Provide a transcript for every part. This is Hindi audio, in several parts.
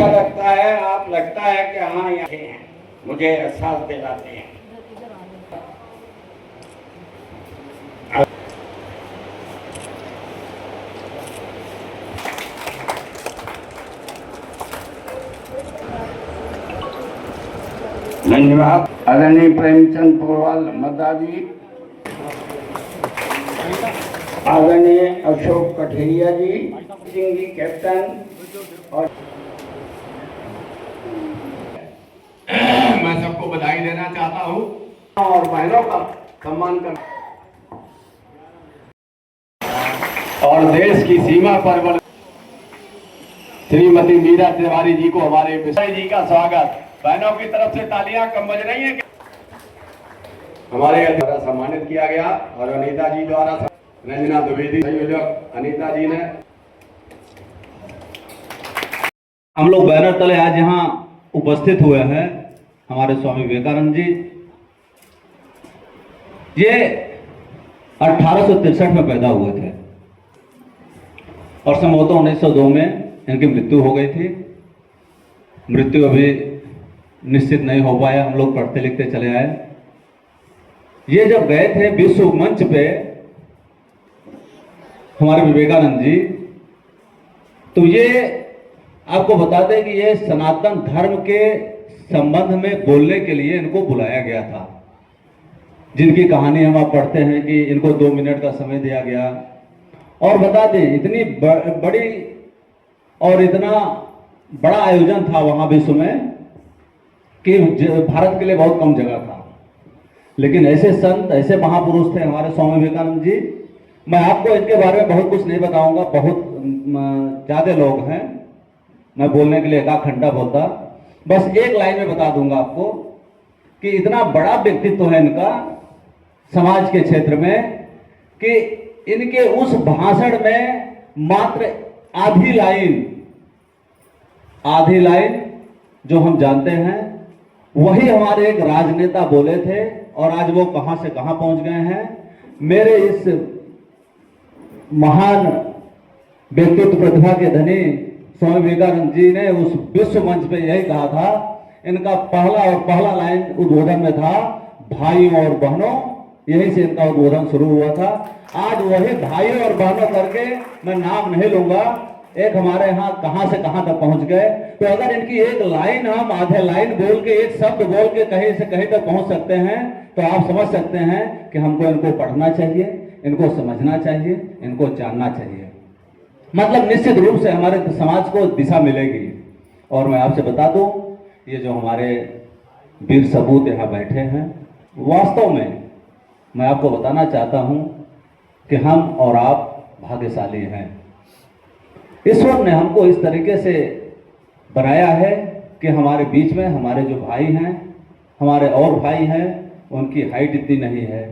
अच्छा लगता है, आप लगता है कि हाँ यहाँ हैं, मुझे एहसास दिलाते हैं। धन्यवाद आदरणीय प्रेमचंद पोरवाल मद्दा जी, आदरणीय अशोक कठेरिया जी, सिंह जी कैप्टन, और मैं सबको बधाई देना चाहता हूँ और बहनों का सम्मान कर और देश की सीमा पर श्रीमती मीरा तिवारी जी को हमारे विषय जी का स्वागत। बहनों की तरफ से तालियां कम बज रही हैं। हमारे द्वारा सम्मानित किया गया और अनीता जी द्वारा रंजना द्विवेदी संयोजक अनीता जी ने। हम लोग बैनर तले आज यहाँ उपस्थित हुए हैं हमारे स्वामी विवेकानंद जी। ये 1863 में पैदा हुए थे और संभवतः 1902 में इनकी मृत्यु हो गई थी। मृत्यु अभी निश्चित नहीं हो पाया, हम लोग पढ़ते लिखते चले आए। ये जब गए थे विश्व मंच पे हमारे विवेकानंद जी, तो ये आपको बता दें कि ये सनातन धर्म के संबंध में बोलने के लिए इनको बुलाया गया था, जिनकी कहानी हम आप पढ़ते हैं कि इनको 2 मिनट का समय दिया गया। और बता दें इतनी बड़ी और इतना बड़ा आयोजन था वहां विश्व में कि भारत के लिए बहुत कम जगह था, लेकिन ऐसे संत ऐसे महापुरुष थे हमारे स्वामी विवेकानंद जी। मैं आपको इनके बारे में बहुत कुछ नहीं बताऊंगा, बहुत ज्यादा लोग हैं, मैं बोलने के लिए एक घंटा बोलता। बस एक लाइन में बता दूंगा आपको कि इतना बड़ा व्यक्तित्व है इनका समाज के क्षेत्र में कि इनके उस भाषण में मात्र आधी लाइन जो हम जानते हैं वही हमारे एक राजनेता बोले थे, और आज वो कहां से कहां पहुंच गए हैं। मेरे इस महान व्यक्तित्व प्रतिभा के धनी स्वामी विवेकानंद जी ने उस विश्व मंच पे यही कहा था। इनका पहला लाइन उद्बोधन में था, भाइयों और बहनों, यही से इनका उद्बोधन शुरू हुआ था। आज वही भाइयों और बहनों करके मैं नाम नहीं लूंगा, एक हमारे यहाँ कहां से कहां तक पहुंच गए। तो अगर इनकी एक लाइन हम आधे लाइन बोल के, एक शब्द बोल के कहीं से कहीं तक पहुंच सकते हैं, तो आप समझ सकते हैं कि हमको इनको पढ़ना चाहिए, इनको समझना चाहिए, इनको जानना चाहिए। मतलब निश्चित रूप से हमारे समाज को दिशा मिलेगी। और मैं आपसे बता दूं, ये जो हमारे वीर सपूत यहाँ बैठे हैं, वास्तव में मैं आपको बताना चाहता हूं कि हम और आप भाग्यशाली हैं। ईश्वर ने हमको इस तरीके से बनाया है कि हमारे बीच में हमारे जो भाई हैं, हमारे और भाई हैं, उनकी हाइट इतनी नहीं है,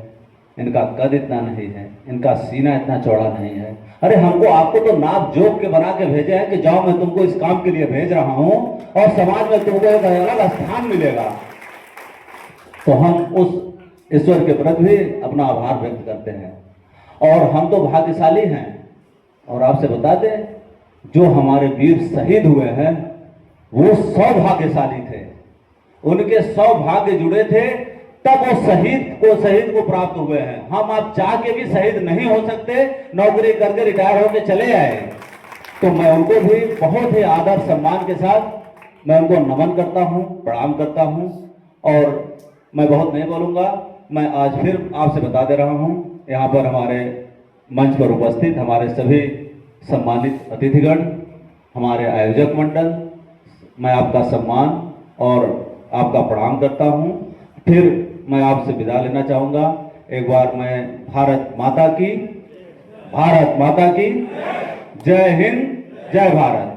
इनका कद इतना नहीं है, इनका सीना इतना चौड़ा नहीं है। अरे हमको आपको तो नाप जोक के बना के भेजे हैं कि जाओ मैं तुमको इस काम के लिए भेज रहा हूं और समाज में तुमको एक अलग स्थान मिलेगा। तो हम उस ईश्वर के प्रति भी अपना आभार व्यक्त करते हैं। और हम तो भाग्यशाली हैं। और आपसे बता दें, जो हमारे वीर शहीद हुए हैं वो सौभाग्यशाली थे, उनके सौभाग्य जुड़े थे, तब वो शहीद को प्राप्त हुए हैं। हम आप चाह के भी शहीद नहीं हो सकते, नौकरी करके रिटायर होकर चले आए। तो मैं उनको भी बहुत ही आदर सम्मान के साथ मैं उनको नमन करता हूं, प्रणाम करता हूं। और मैं बहुत नहीं बोलूंगा, मैं आज फिर आपसे बता दे रहा हूं, यहाँ पर हमारे मंच पर उपस्थित हमारे सभी सम्मानित अतिथिगण, हमारे आयोजक मंडल, मैं आपका सम्मान और आपका प्रणाम करता हूं। फिर मैं आपसे विदा लेना चाहूँगा। एक बार मैं भारत माता की जय हिंद, जय भारत।